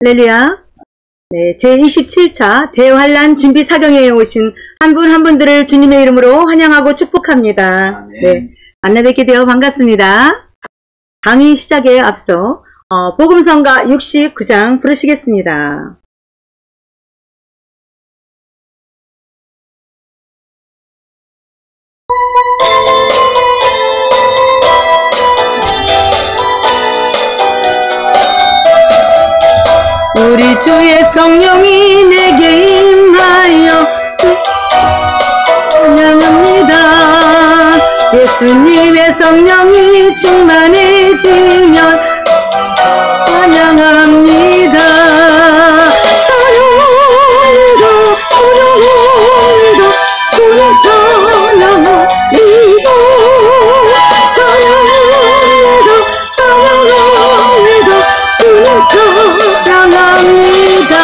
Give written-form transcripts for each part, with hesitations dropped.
할렐루야. 네, 제27차 대환란 준비 사경회에 오신 한 분 한 분들을 주님의 이름으로 환영하고 축복합니다. 네, 만나 뵙게 되어 반갑습니다. 강의 시작에 앞서 복음성가 69장 부르시겠습니다. 우리 주의 성령이 내게 임하여 환영합니다. 예수님의 성령이 충만해지면 환영합니다. 찬양합니다. 찬양합니다. 주님 찬양합니다. 찬양합니다. 찬양합니다. 주님 찬양합니다.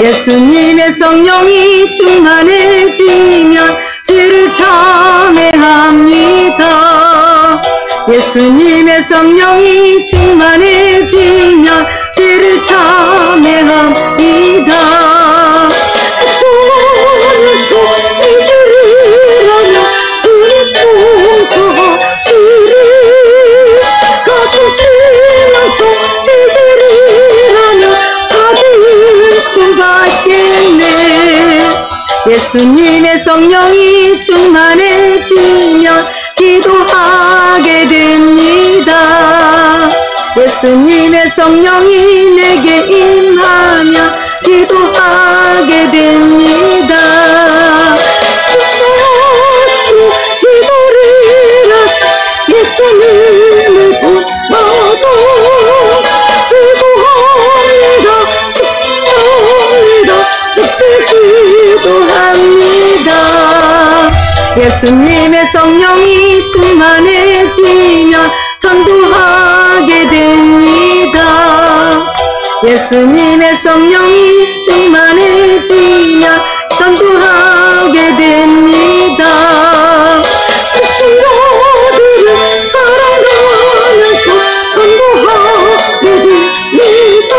예수님의 성령이 충만해지면 주를 찬양합니다. 예수님의 성령이 충만해지면 주를 찬양합니다. 땅에서 이들이라며 주님 동서시리 가슴 치면서 이들이라며 사지을 좀 받겠네. 예수님의 성령이 충만해지면 기도하게 됩니다. 예수님의 성령이 내게 임하면 기도하게 됩니다. 기도를 하시 예수님을 보마도 기도합니다. 축복합니다. 축복 기도합니다. 예수님의 성령이 충만해지면 전도하게 됩니다. 예수님의 성령이 충만해지면 전도하게 됩니다. 신도들을 사랑하면서 전도하게 됩니다.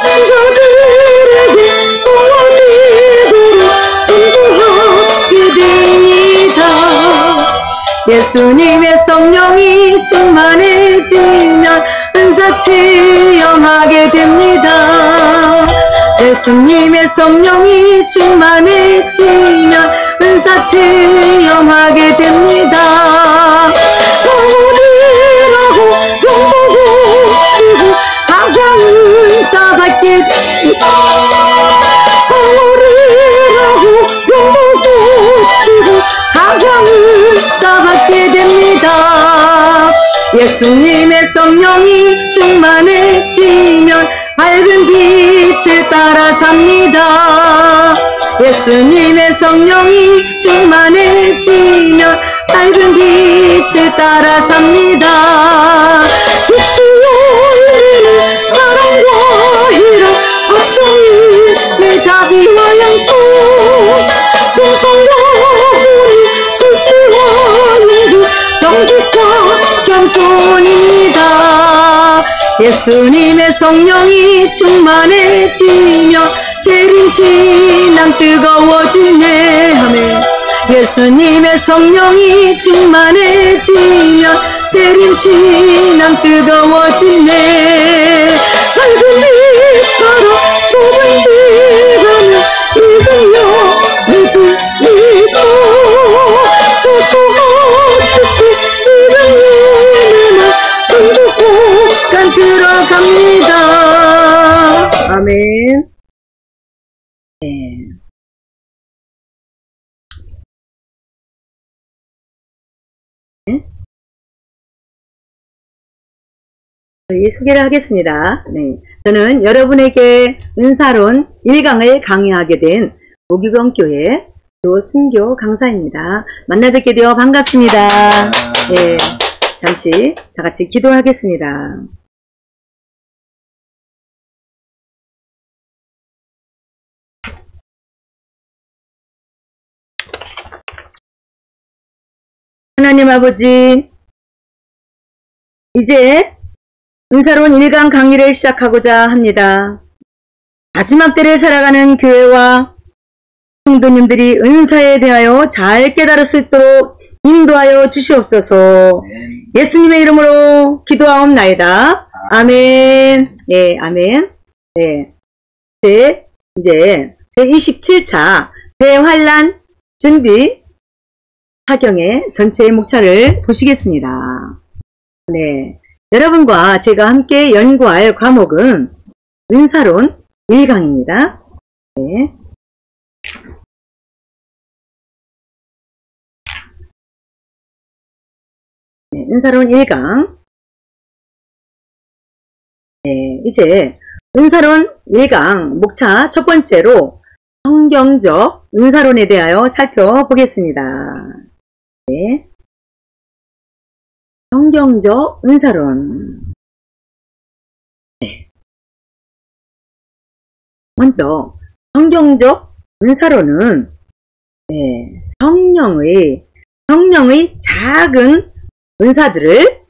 신자들에게 소원이도록 전도하게 됩니다. 예수님의 성령이 충만해지면 은사 체험하게 됩니다. 예수님의 성령이 충만해지면 은사 체험하게 됩니다. 영원이라고 영보고 치고 각양 은사 받게 됩니다. 영원이라고 영보고 치고 각양 은사 받게 됩니다. 예수님의 성령이 충만해지면 밝은 빛을 따라 삽니다. 예수님의 성령이 충만해지면 밝은 빛을 따라 삽니다. 빛이 열리는 사랑과 희락 어떠히 내 자비와 양손 충성과 우리 질주와 예리 정직과 겸손입니다. 예수님의 성령이 충만해지면 재림신앙 뜨거워지네. 아멘. 예수님의 성령이 충만해지면 재림신앙 뜨거워지네. 밝은 빛 따라 좁은 길 가며 믿으며 믿습니다. 조소하실 때 이름에만 천국간 들어갑니다. 아멘. 네. 저희 소개를 하겠습니다. 네. 저는 여러분에게 은사론 1강을 강의하게 된 모기병교회 조순교 강사입니다. 만나 뵙게 되어 반갑습니다. 네. 잠시 다 같이 기도하겠습니다. 하나님 아버지, 이제 은사로운 1강 강의를 시작하고자 합니다. 마지막 때를 살아가는 교회와 성도님들이 은사에 대하여 잘 깨달을 수 있도록 인도하여 주시옵소서. 예수님의 이름으로 기도하옵나이다. 아멘. 예, 아멘. 네. 이제 제 27차 대환란 준비 사경의 전체 목차를 보시겠습니다. 네. 여러분과 제가 함께 연구할 과목은 은사론 1강입니다. 네. 네, 은사론 1강. 네, 이제 은사론 1강 목차 첫 번째로 성경적 은사론에 대하여 살펴보겠습니다. 네. 성경적 은사론. 네. 먼저 성경적 은사론은 성령의 작은 은사들을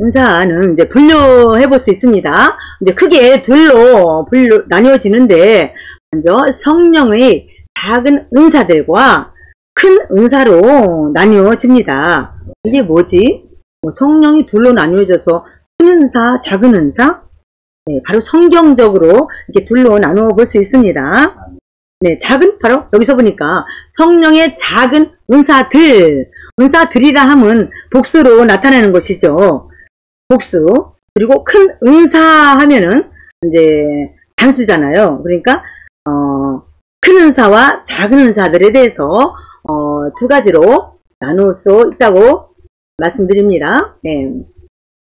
은사는 이제 분류해 볼 수 있습니다. 이제 크게 둘로 나뉘어지는데, 먼저 성령의 작은 은사들과 큰 은사로 나뉘어집니다. 이게 뭐지? 성령이 둘로 나뉘어져서 큰 은사, 작은 은사? 네, 바로 성경적으로 이렇게 둘로 나누어 볼 수 있습니다. 네, 바로 여기서 보니까 성령의 작은 은사들이라 함은 복수로 나타나는 것이죠. 복수. 그리고 큰 은사 하면은 이제 단수잖아요. 그러니까 큰 은사와 작은 은사들에 대해서 두 가지로 나눌 수 있다고 말씀드립니다. 네.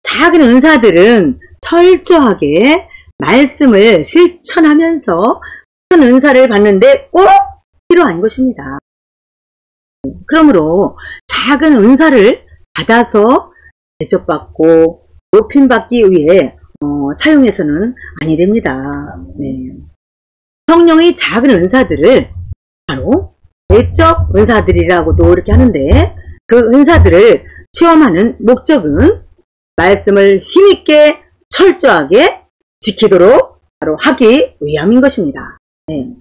작은 은사들은 철저하게 말씀을 실천하면서 큰 은사를 받는데 꼭 필요한 것입니다. 그러므로 작은 은사를 받아서 대접받고 높임받기 위해 사용해서는 아니 됩니다. 네. 성령의 작은 은사들을 바로 외적 은사들이라고도 이렇게 하는데, 그 은사들을 체험하는 목적은 말씀을 힘있게 철저하게 지키도록 바로 하기 위함인 것입니다. 네.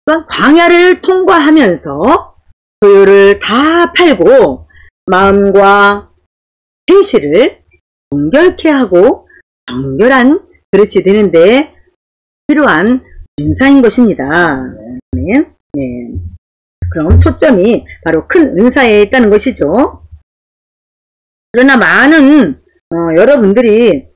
또한 광야를 통과하면서 소유를 다 팔고 마음과 행실을 정결케 하고 정결한 그릇이 되는데 필요한 은사인 것입니다. 네. 네. 그럼 초점이 바로 큰 은사에 있다는 것이죠. 그러나 많은 여러분들이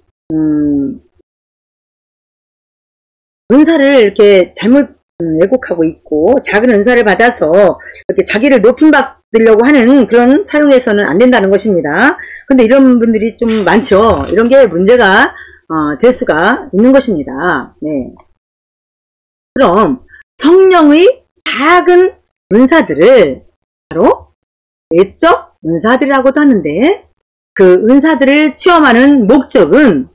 은사를 이렇게 잘못 왜곡하고 있고, 작은 은사를 받아서 이렇게 자기를 높임받으려고 하는 그런 사용에서는 안 된다는 것입니다. 근데 이런 분들이 좀 많죠. 이런 게 문제가 될 수가 있는 것입니다. 네. 그럼 성령의 작은 은사들을 바로 외적 은사들이라고도 하는데, 그 은사들을 체험하는 목적은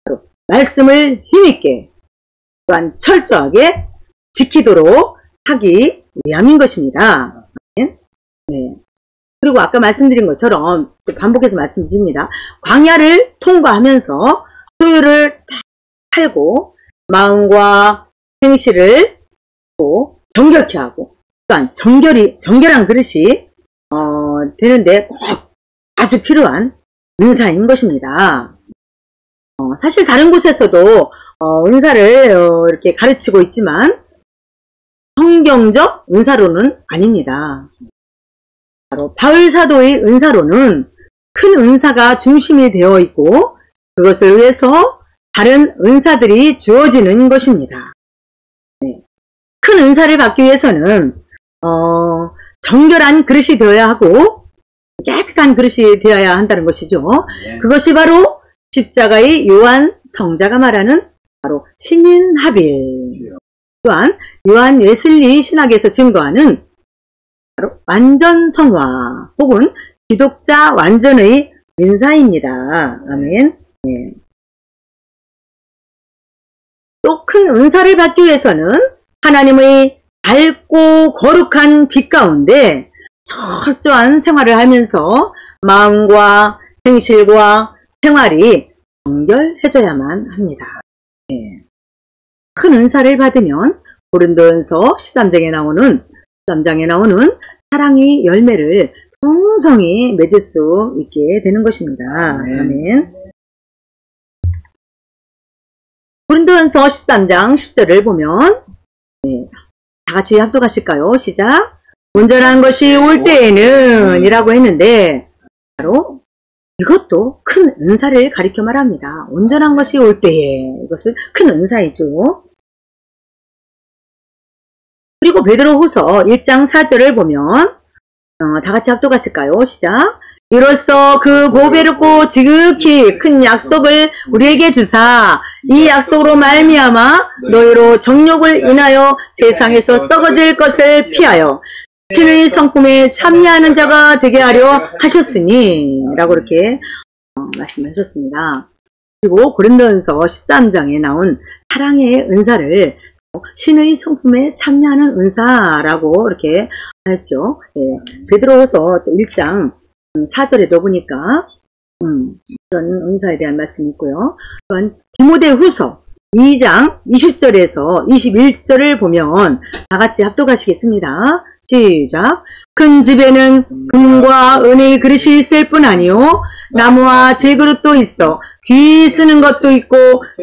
바로 말씀을 힘있게 또한 철저하게 지키도록 하기 위함인 것입니다. 네. 그리고 아까 말씀드린 것처럼 반복해서 말씀드립니다. 광야를 통과하면서 소유를 팔고 마음과 행실을 또 정결케 하고, 또한 정결한 그릇이 되는데 꼭 아주 필요한 은사인 것입니다. 사실 다른 곳에서도 은사를 이렇게 가르치고 있지만 성경적 은사로는 아닙니다. 바로 바울 사도의 은사로는 큰 은사가 중심이 되어 있고, 그것을 위해서 다른 은사들이 주어지는 것입니다. 네. 큰 은사를 받기 위해서는 정결한 그릇이 되어야 하고 깨끗한 그릇이 되어야 한다는 것이죠. 네. 그것이 바로 십자가의 요한 성자가 말하는 바로 신인 하빌, 또한 요한 웨슬리 신학에서 증거하는 바로 완전 성화 혹은 기독자 완전의 은사입니다. 아멘. 네. 또 큰 은사를 받기 위해서는 하나님의 밝고 거룩한 빛 가운데 철저한 생활을 하면서 마음과 행실과 생활이 정결해져야만 합니다. 네. 큰 은사를 받으면 고린도전서 13장에 나오는 사랑의 열매를 풍성히 맺을 수 있게 되는 것입니다. 아멘. 고린도전서 13장 10절을 보면 다 같이 합독하실까요? 시작. 온전한 것이 올 때에는 이라고 했는데 바로 이것도 큰 은사를 가리켜 말합니다. 온전한 것이 올 때에 이것은 큰 은사이죠. 그리고 베드로후서 1장 4절을 보면 다 같이 합독하실까요? 시작. 이로써 그 보배롭고 지극히 큰 약속을 우리에게 주사 이 약속으로 말미암아 너희로 정욕을 인하여 세상에서 썩어질 것을 피하여 신의 성품에 참여하는 자가 되게 하려 하셨으니 라고 이렇게 말씀하셨습니다. 그리고 고린도전서 13장에 나온 사랑의 은사를 신의 성품에 참여하는 은사라고 이렇게 하죠. 베드로후서 1장 4절에도 보니까 그런 은사에 대한 말씀이 있고요. 또한 디모데후서 2장 20절에서 21절을 보면 다 같이 합독하시겠습니다. 시작. 큰 집에는 금과 은의 그릇이 있을 뿐 아니요 나무와 질그릇도 있어 귀 쓰는 것도 있고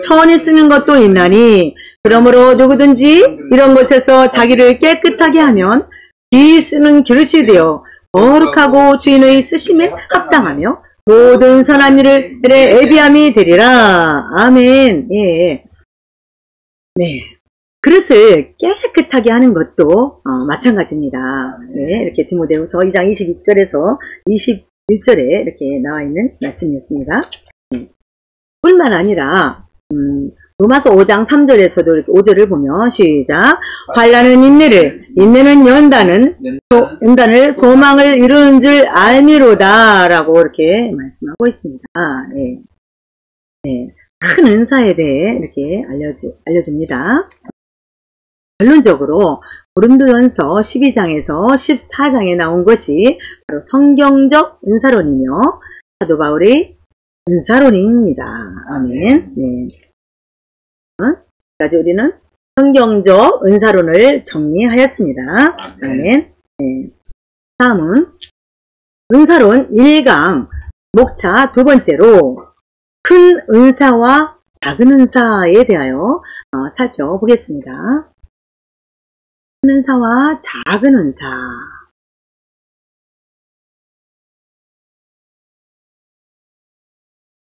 천이 쓰는 것도 있나니 그러므로 누구든지 이런 것에서 자기를 깨끗하게 하면 귀 쓰는 그릇이 되어 거룩하고 주인의 쓰심에 합당하며 모든 선한 일을 애비함이 되리라. 아멘. 예. 네. 그릇을 깨끗하게 하는 것도 마찬가지입니다. 네. 이렇게 디모데후서 2장 22절에서 21절에 이렇게 나와 있는 말씀이었습니다. 네. 뿐만 아니라 로마서 5장 3절에서도 이렇게 5절을 보면 시작. 환난은 인내는 연단을 소망을 이루는 줄 알미로다 라고 이렇게 말씀하고 있습니다. 네. 네. 큰 은사에 대해 이렇게 알려줍니다. 결론적으로 고린도전서 12장에서 14장에 나온 것이 바로 성경적 은사론이며 사도 바울의 은사론입니다. 아멘. 네. 지금까지 우리는 성경적 은사론을 정리하였습니다. 아멘. 네. 다음은 은사론 1강 목차 두 번째로 큰 은사와 작은 은사에 대하여 살펴보겠습니다. 큰 은사와 작은 은사.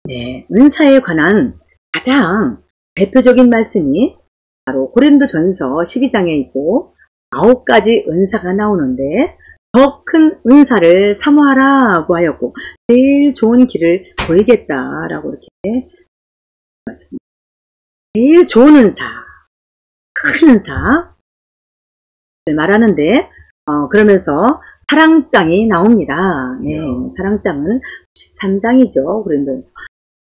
네, 은사에 관한 가장 대표적인 말씀이 바로 고린도전서 12장에 있고 9가지 은사가 나오는데 더 큰 은사를 사모하라고 하였고 제일 좋은 길을 보이겠다라고 이렇게 하셨습니다. 제일 좋은 은사, 큰 은사 말하는데 그러면서 사랑장이 나옵니다. 네, 사랑장은 13장이죠. 그런데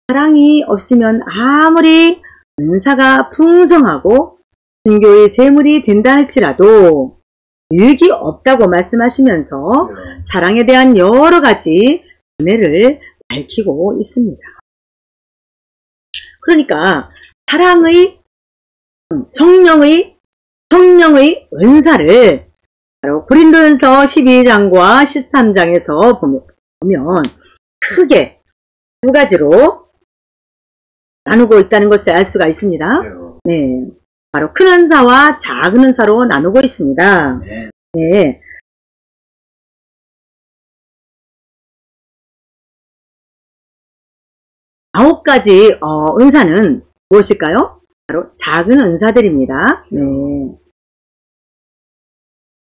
사랑이 없으면 아무리 은사가 풍성하고 신교의 재물이 된다 할지라도 유익이 없다고 말씀하시면서 사랑에 대한 여러 가지 은혜를 밝히고 있습니다. 그러니까 사랑의 성령의 은사를 바로 고린도전서 12장과 13장에서 보면 크게 두 가지로 나누고 있다는 것을 알 수가 있습니다. 네, 바로 큰 은사와 작은 은사로 나누고 있습니다. 네. 9가지 은사는 무엇일까요? 바로 작은 은사들입니다. 네.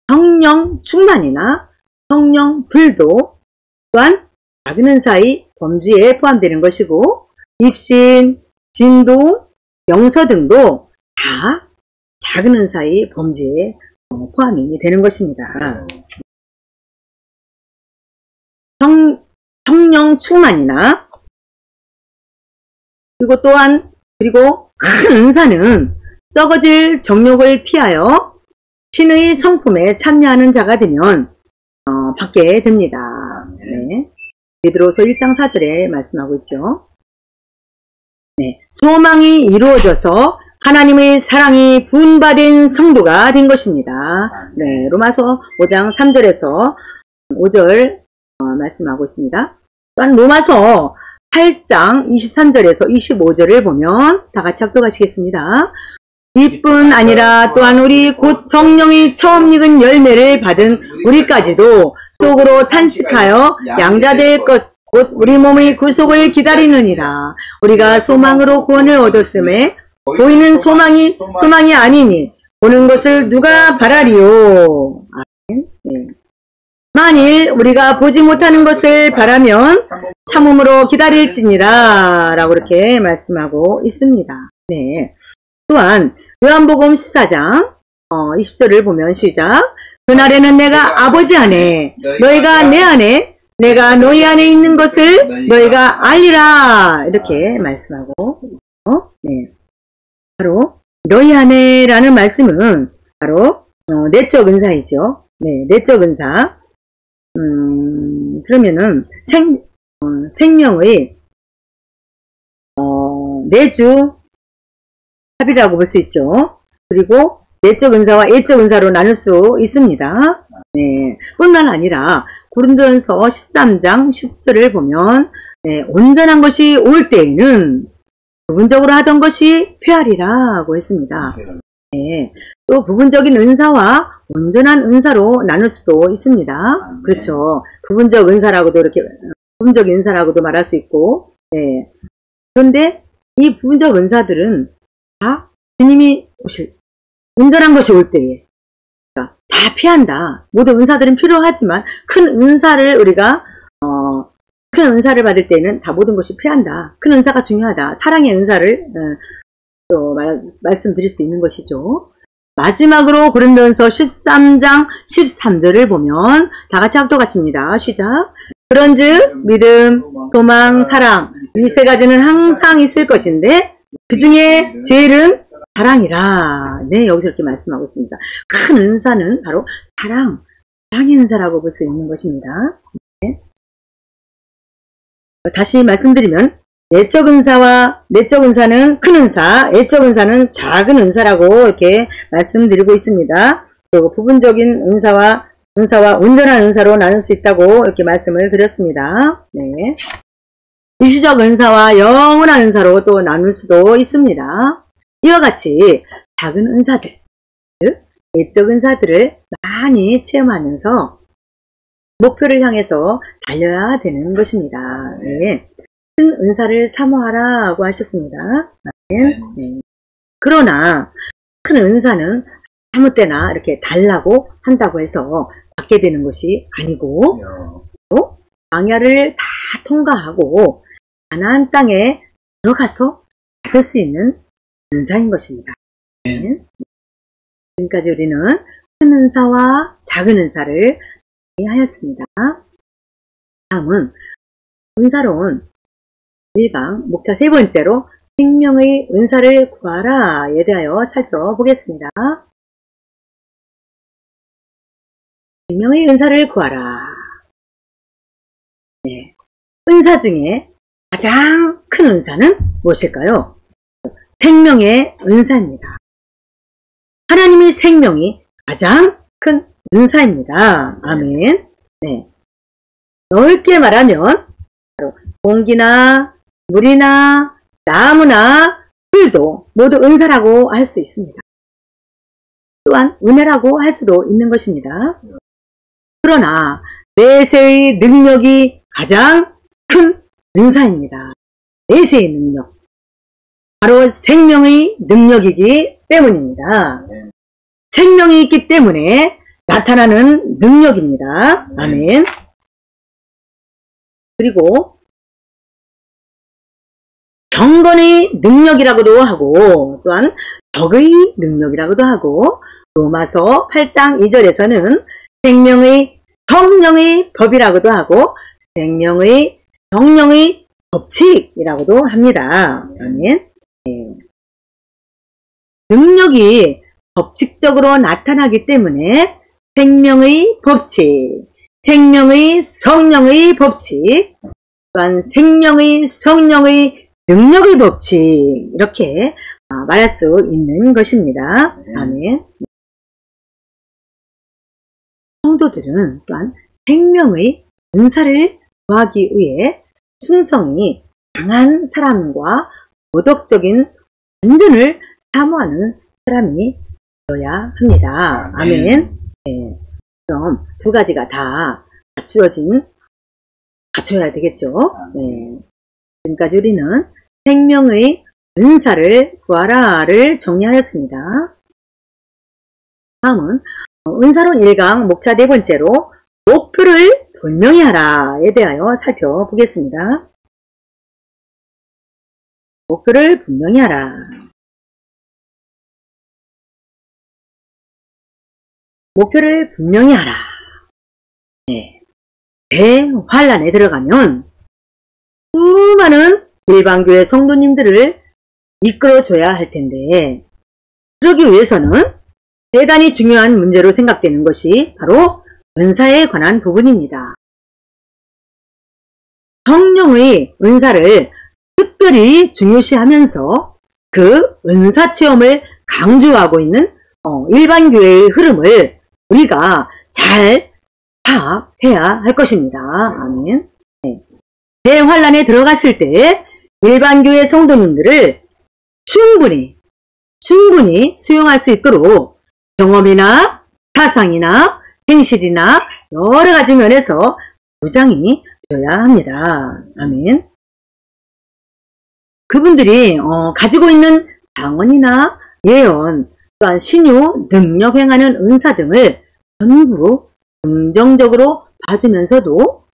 성령 충만이나 성령 불도 또한 작은 은사의 범주에 포함되는 것이고 입신, 진도, 영서 등도 다 작은 은사의 범주에 포함이 되는 것입니다. 성령 충만이나 그리고 큰 은사는 썩어질 정욕을 피하여 신의 성품에 참여하는 자가 되면 받게 됩니다. 네. 베드로서 1장 4절에 말씀하고 있죠. 네. 소망이 이루어져서 하나님의 사랑이 분바된 성도가 된 것입니다. 네. 로마서 5장 3절에서 5절 말씀하고 있습니다. 또한 로마서 8장 23절에서 25절을 보면 다 같이 합독하시겠습니다. 이뿐 아니라 또한 우리 곧 성령이 처음 익은 열매를 받은 우리까지도 속으로 탄식하여 양자될 것 곧 우리 몸의 구속을 기다리느니라. 우리가 소망으로 구원을 얻었음에 보이는 소망이 아니니 보는 것을 누가 바라리요. 네. 만일 우리가 보지 못하는 것을 바라면 참음으로 기다릴지니라 라고 이렇게 말씀하고 있습니다. 네. 또한 요한복음 14장 20절을 보면 시작. 그날에는 내가 아버지 안에 너희가 내 안에 내가 너희 안에 있는 것을 너희가 알리라 이렇게 말씀하고 네. 바로 너희 안에 라는 말씀은 바로 내적 은사이죠. 네, 내적 은사. 그러면은 생명의 내주 합이라고 볼 수 있죠. 그리고 내적 은사와 예적 은사로 나눌 수 있습니다. 네, 뿐만 아니라 고린도전서 13장 10절을 보면 네, 온전한 것이 올 때에는 부분적으로 하던 것이 폐하리라고 했습니다. 네, 또 부분적인 은사와 온전한 은사로 나눌 수도 있습니다. 그렇죠. 부분적 은사라고도 이렇게 부분적인 은사라고도 말할 수 있고, 네. 그런데 이 부분적 은사들은 다 주님이 오실 온전한 것이 올 때에 다 피한다. 모든 은사들은 필요하지만 큰 은사를 우리가 큰 은사를 받을 때는 다 모든 것이 피한다. 큰 은사가 중요하다. 사랑의 은사를 또 말씀드릴 수 있는 것이죠. 마지막으로 고린도전서 13장 13절을 보면 다 같이 합독하십니다. 시작. 그런즉 믿음, 소망, 사랑 이 세 가지는 항상 있을 것인데 그 중에 제일은 사랑이라. 네, 여기서 이렇게 말씀하고 있습니다. 큰 은사는 바로 사랑의 은사라고 볼 수 있는 것입니다. 네. 다시 말씀드리면 내적 은사는 큰 은사, 예적 은사는 작은 은사라고 이렇게 말씀드리고 있습니다. 그리고 부분적인 은사와 온전한 은사로 나눌 수 있다고 이렇게 말씀을 드렸습니다. 네. 일시적 은사와 영원한 은사로 또 나눌 수도 있습니다. 이와 같이 작은 은사들, 즉 예적 은사들을 많이 체험하면서 목표를 향해서 달려야 되는 것입니다. 네. 큰 은사를 사모하라고 하셨습니다. 네. 그러나 큰 은사는 아무 때나 이렇게 달라고 한다고 해서 받게 되는 것이 아니고 또 광야를 다 통과하고 가나안 땅에 들어가서 받을 수 있는 은사인 것입니다. 네. 지금까지 우리는 큰 은사와 작은 은사를 하였습니다. 다음은 은사로운 1강 목차 세 번째로 생명의 은사를 구하라에 대하여 살펴보겠습니다. 생명의 은사를 구하라. 네. 은사 중에 가장 큰 은사는 무엇일까요? 생명의 은사입니다. 하나님의 생명이 가장 큰 은사입니다. 아멘. 네. 넓게 말하면 바로 공기나 물이나 나무나 풀도 모두 은사라고 할 수 있습니다. 또한 은혜라고 할 수도 있는 것입니다. 그러나 내세의 능력이 가장 큰 은사입니다. 내세의 능력. 바로 생명의 능력이기 때문입니다. 생명이 있기 때문에 나타나는 능력입니다. 아멘. 그리고 경건의 능력이라고도 하고 또한 덕의 능력이라고도 하고 로마서 8장 2절에서는 생명의 성령의 법이라고도 하고 생명의 성령의 법칙이라고도 합니다. 아멘. 네. 능력이 법칙적으로 나타나기 때문에 생명의 법칙, 생명의 성령의 법칙, 또한 생명의 성령의 능력의 법칙, 이렇게 말할 수 있는 것입니다. 아멘. 성도들은 또한 생명의 은사를 구하기 위해 충성이 강한 사람과 도덕적인 완전을 사모하는 사람이 되어야 합니다. 아멘. 네. 그럼 두 가지가 다 갖춰야 되겠죠. 네. 지금까지 우리는 생명의 은사를 구하라를 정리하였습니다. 다음은 은사론 1강 목차 네 번째로 목표를 분명히 하라에 대하여 살펴보겠습니다. 목표를 분명히 하라. 목표를 분명히 하라. 네. 대환란에 들어가면 수많은 일반교회 성도님들을 이끌어줘야 할 텐데, 그러기 위해서는 대단히 중요한 문제로 생각되는 것이 바로 은사에 관한 부분입니다. 성령의 은사를 특별히 중요시하면서 그 은사 체험을 강조하고 있는 일반교회의 흐름을 우리가 잘 파악해야 할 것입니다. 아멘. 네. 대환란에 들어갔을 때 일반교회 성도님들을 충분히 수용할 수 있도록 경험이나 사상이나 행실이나 여러 가지 면에서 보장이 되어야 합니다. 아멘. 그분들이 가지고 있는 방언이나 예언, 또한 신유, 능력 행하는 은사 등을 전부 긍정적으로 봐주면서도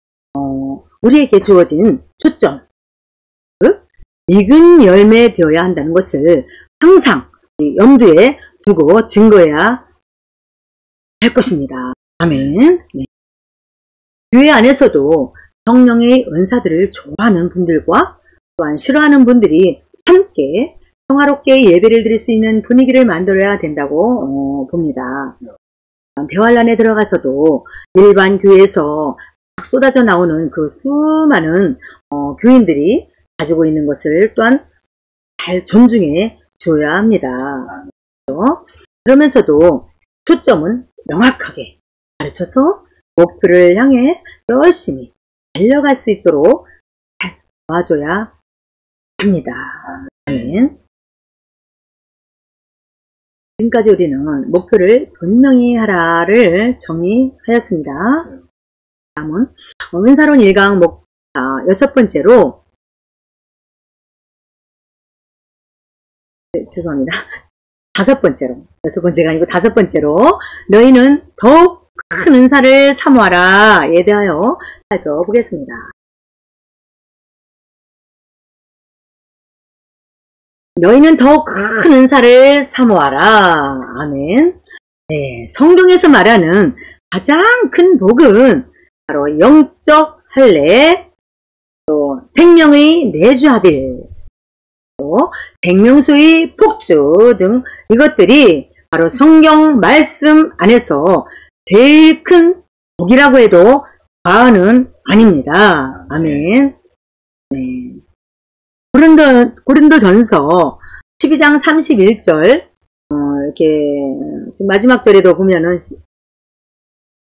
우리에게 주어진 초점, 즉 익은 열매 되어야 한다는 것을 항상 염두에 두고 증거해야 할 것입니다. 아멘. 네. 교회 안에서도 성령의 은사들을 좋아하는 분들과 또한 싫어하는 분들이 함께 평화롭게 예배를 드릴 수 있는 분위기를 만들어야 된다고 봅니다. 대환란에 들어가서도 일반 교회에서 막 쏟아져 나오는 그 수많은 교인들이 가지고 있는 것을 또한 잘 존중해 줘야 합니다. 그렇죠? 그러면서도 초점은 명확하게 가르쳐서 목표를 향해 열심히 달려갈 수 있도록 잘 도와줘야 합니다. 아멘. 지금까지 우리는 목표를 분명히 하라를 정리하였습니다. 다음은 은사론 1강 목차 여섯 번째로, 죄송합니다. 다섯 번째로, 여섯 번째가 아니고 다섯 번째로, 너희는 더욱 큰 은사를 사모하라에 대하여 살펴보겠습니다. 너희는 더욱 큰 은사를 사모하라. 아멘. 네, 성경에서 말하는 가장 큰 복은 바로 영적 할례, 또 생명의 내주합일, 또 생명수의 폭주 등 이것들이 바로 성경 말씀 안에서 제일 큰 복이라고 해도 과언은 아닙니다. 아멘. 네. 고린도전서 12장 31절 이렇게 지금 마지막 절에도 보면은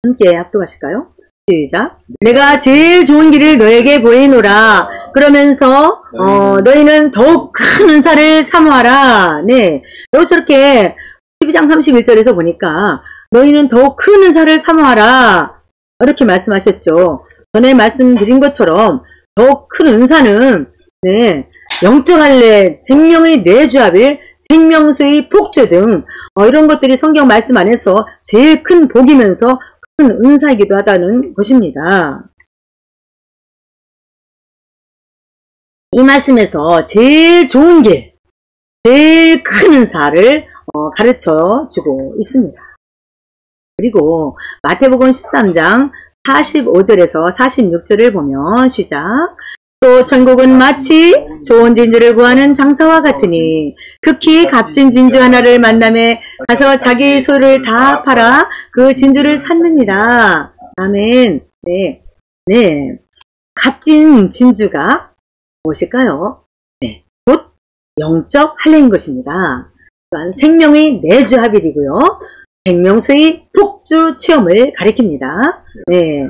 함께 합독하실까요? 시작. 내가 제일 좋은 길을 너에게 보이노라. 그러면서 너희는 더욱 큰 은사를 사모하라. 네, 여기서 이렇게 12장 31절에서 보니까 너희는 더욱 큰 은사를 사모하라 이렇게 말씀하셨죠. 전에 말씀드린 것처럼 더욱 큰 은사는 네, 영적 할례, 생명의 내주합일, 생명수의 폭주 등 이런 것들이 성경 말씀 안에서 제일 큰 복이면서 큰 은사이기도 하다는 것입니다. 이 말씀에서 제일 좋은 길, 제일 큰 은사를 가르쳐 주고 있습니다. 그리고 마태복음 13장 45절에서 46절을 보면 시작. 또 천국은 마치 좋은 진주를 구하는 장사와 같으니 극히 값진 진주 하나를 만남에 가서 자기 소유를 다 팔아 그 진주를 샀느니라. 아멘. 네. 네. 값진 진주가 무엇일까요? 네. 곧 영적 할례인 것입니다. 또한 생명의 내주합일이고요. 생명수의 폭주 체험을 가리킵니다. 네.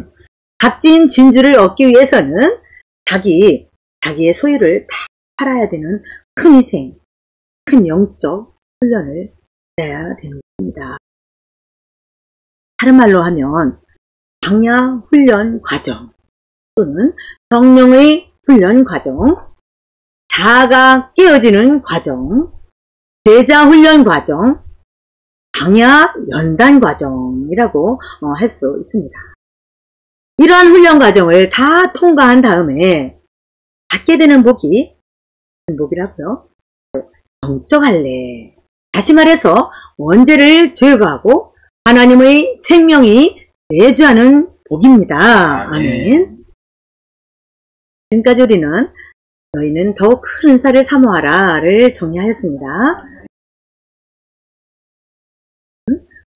값진 진주를 얻기 위해서는 자기의 소유를 다 팔아야 되는 큰 희생, 큰 영적 훈련을 해야 되는 것입니다. 다른 말로 하면 광야 훈련 과정 또는 성령의 훈련 과정, 자아가 깨어지는 과정, 제자 훈련 과정, 광야 연단 과정이라고 할 수 있습니다. 이러한 훈련 과정을 다 통과한 다음에 받게 되는 복이 무슨 복이라고요? 영적 할례. 다시 말해서 원죄를 제거하고 하나님의 생명이 내주하는 복입니다. 아멘. 지금까지 우리는 너희는 더욱 큰 은사를 사모하라를 정리하였습니다.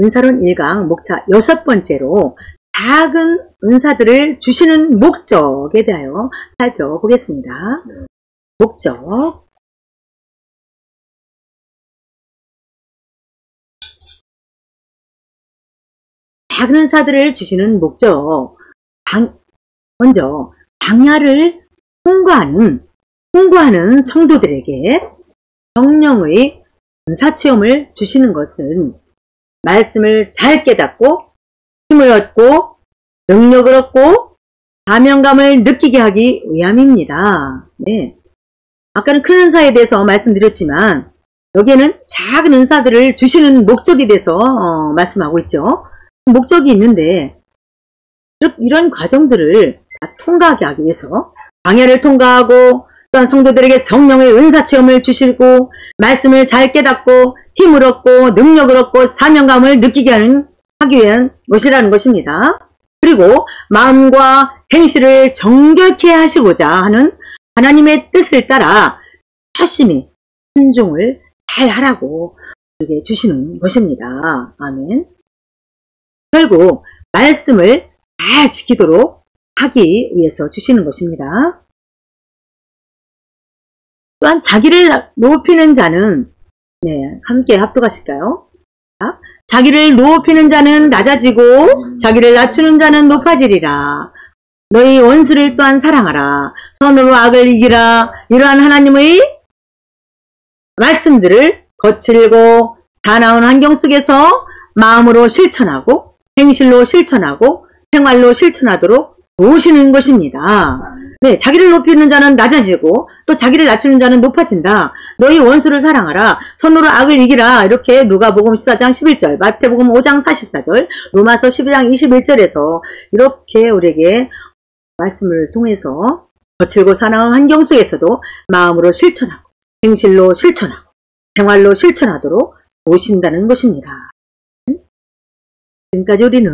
은사론 1강 목차 6번째로 작은 은사들을 주시는 목적에 대하여 살펴보겠습니다. 목적. 작은 은사들을 주시는 목적. 먼저 광야를 통과하는 성도들에게 성령의 은사체험을 주시는 것은 말씀을 잘 깨닫고 힘을 얻고 능력을 얻고 사명감을 느끼게 하기 위함입니다. 네. 아까는 큰 은사에 대해서 말씀드렸지만 여기에는 작은 은사들을 주시는 목적에 대해서 말씀하고 있죠. 목적이 있는데 이런 과정들을 통과하게 하기 위해서 광야를 통과하고 또한 성도들에게 성령의 은사체험을 주시고 말씀을 잘 깨닫고 힘을 얻고 능력을 얻고 사명감을 느끼게 하기 위한 것이라는 것입니다. 그리고 마음과 행실을 정결케 하시고자 하는 하나님의 뜻을 따라 열심히 순종을 잘 하라고 우리에게 주시는 것입니다. 아멘. 결국 말씀을 잘 지키도록 하기 위해서 주시는 것입니다. 또한 자기를 높이는 자는 함께 합독하실까요? 자기를 높이는 자는 낮아지고 자기를 낮추는 자는 높아지리라. 너희 원수를 또한 사랑하라. 선으로 악을 이기라. 이러한 하나님의 말씀들을 거칠고 사나운 환경 속에서 마음으로 실천하고 행실로 실천하고 생활로 실천하도록 도우시는 것입니다. 네, 자기를 높이는 자는 낮아지고 또 자기를 낮추는 자는 높아진다. 너희 원수를 사랑하라. 선으로 악을 이기라. 이렇게 누가복음 14장 11절, 마태복음 5장 44절, 로마서 12장 21절에서 이렇게 우리에게 말씀을 통해서 거칠고 사나운 환경 속에서도 마음으로 실천하고 행실로 실천하고 생활로 실천하도록 도우신다는 것입니다. 지금까지 우리는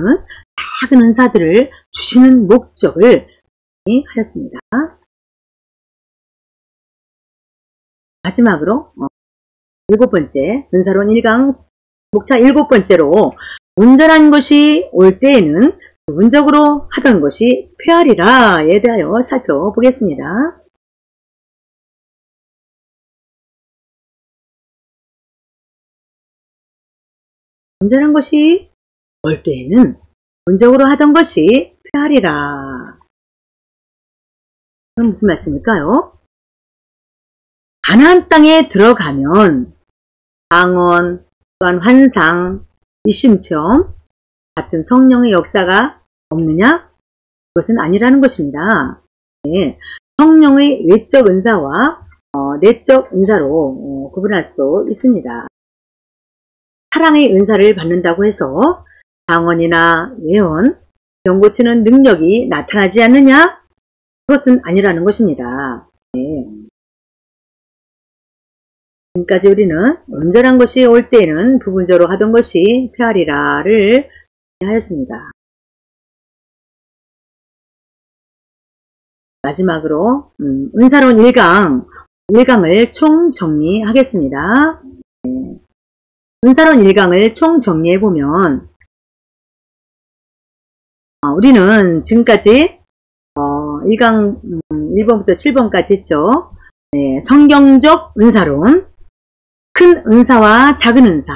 작은 은사들을 주시는 목적을 하였습니다. 마지막으로 7번째 은사론 1강 목차 7번째로 온전한 것이 올 때에는 부분적으로 하던 것이 폐하리라에 대하여 살펴보겠습니다. 온전한 것이 올 때에는 부분적으로 하던 것이 폐하리라. 그럼 무슨 말씀일까요? 가나안 땅에 들어가면 방언, 또한 환상, 이심체험 같은 성령의 역사가 없느냐? 그것은 아니라는 것입니다. 네, 성령의 외적 은사와 내적 은사로 구분할 수 있습니다. 사랑의 은사를 받는다고 해서 방언이나 예언, 병 고치는 능력이 나타나지 않느냐? 그것은 아니라는 것입니다. 네. 지금까지 우리는 온전한 것이 올 때에는 부분적으로 하던 것이 폐하리라를 하였습니다. 마지막으로 은사론 1강을 총정리하겠습니다. 네. 은사론 1강을 총정리해보면 우리는 지금까지 1강 1번부터 7번까지 했죠. 네, 성경적 은사론, 큰 은사와 작은 은사,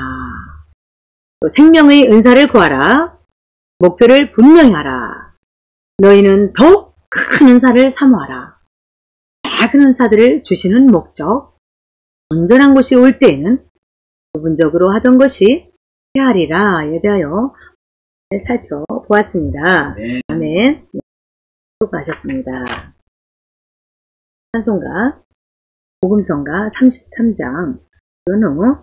또 생명의 은사를 구하라, 목표를 분명히 하라, 너희는 더욱 큰 은사를 사모하라, 작은 은사들을 주시는 목적, 온전한 것이 올 때에는 부분적으로 하던 것이 헤아리라에 대하여 살펴보았습니다. 네. 아멘. 수고하셨습니다. 찬송가 복음성가 33장 후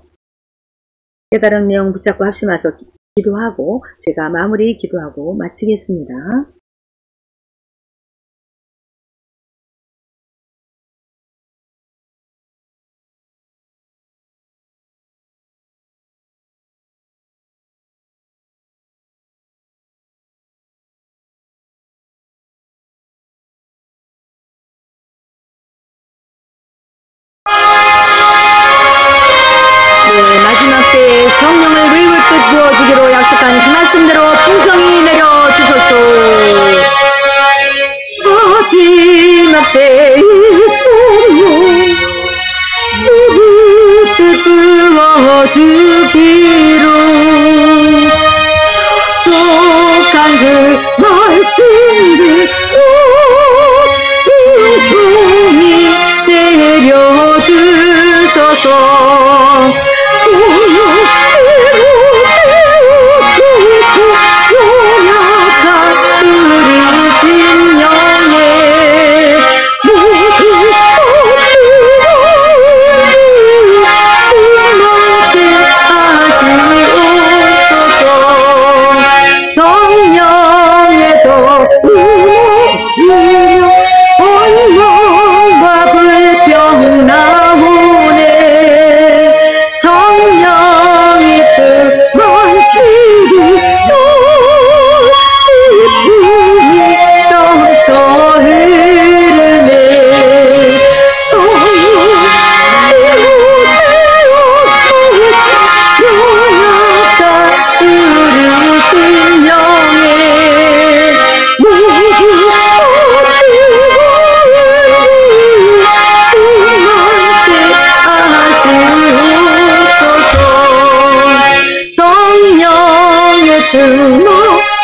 깨달은 내용 붙잡고 합심해서 기도하고 제가 마무리 기도하고 마치겠습니다. 마지막 때에 성령을 물불듯 부어주기로 약속한 그 말씀대로 풍성히 내려주소서. 마지막 때에 성령 물불듯 부어주기로 약속한 그 말씀대로 풍성히 내려주소서.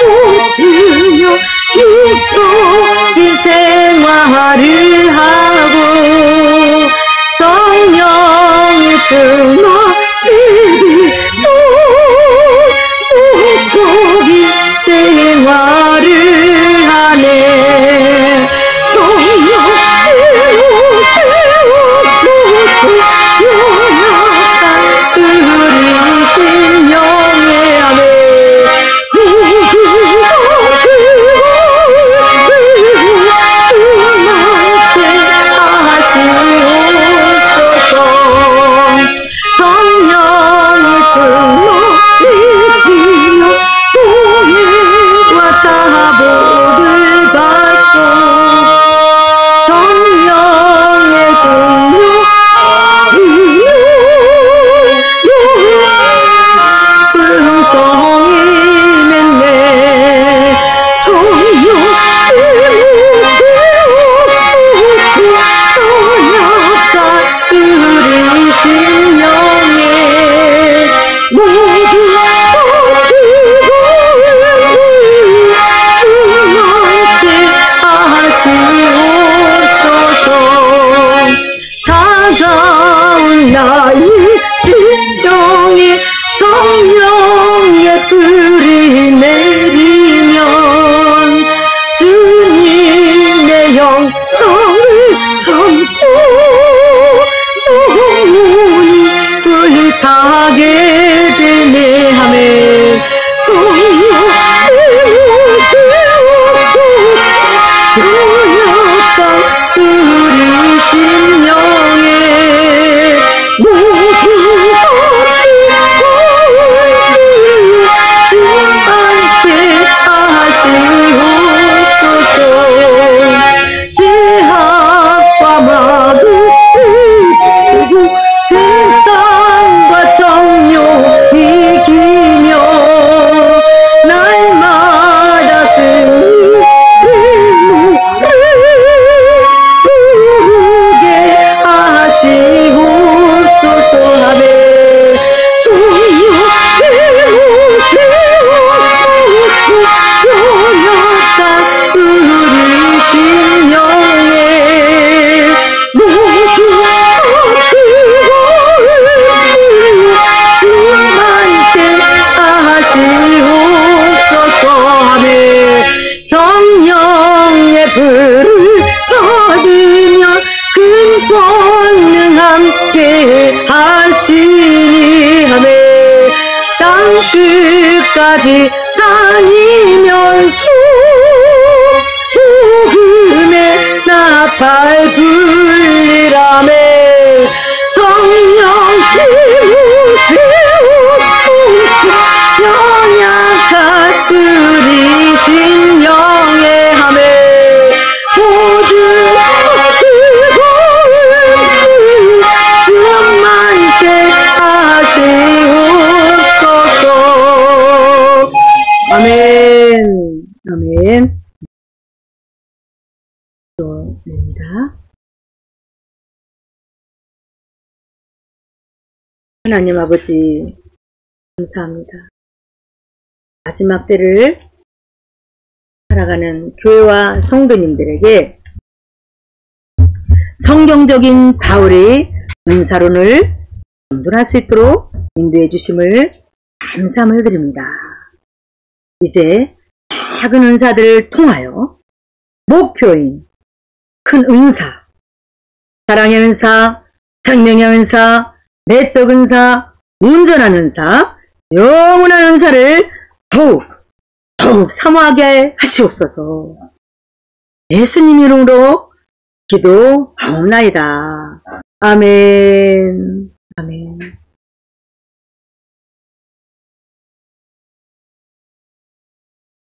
주먹으시며 육적인 생활을 하고 성령의 주먹이 육적인 생활을 하네. 성령의 세워주소 연약한 그리신 영의 아멘. 성령의 주먹이지요 함께 하시니 하며 땅 끝까지 다니면서 복음의 나팔 불리라며 성령 힘으세옵소서 영약한 뿌리신 영예하며 모든 뜨거운 주만께 하시옵소서. 아멘. 아멘. 또입니다. 하나님 아버지 감사합니다. 마지막 때를 살아가는 교회와 성도님들에게 성경적인 바울의 은사론을 전달할 수 있도록 인도해 주심을 감사함을 드립니다. 이제 작은 은사들을 통하여 목표인 큰 은사, 사랑의 은사, 생명의 은사, 내적 은사, 온전한 은사, 영원한 은사를 더욱 사모하게 하시옵소서. 예수님 이름으로 기도하옵나이다. 아멘. 아멘.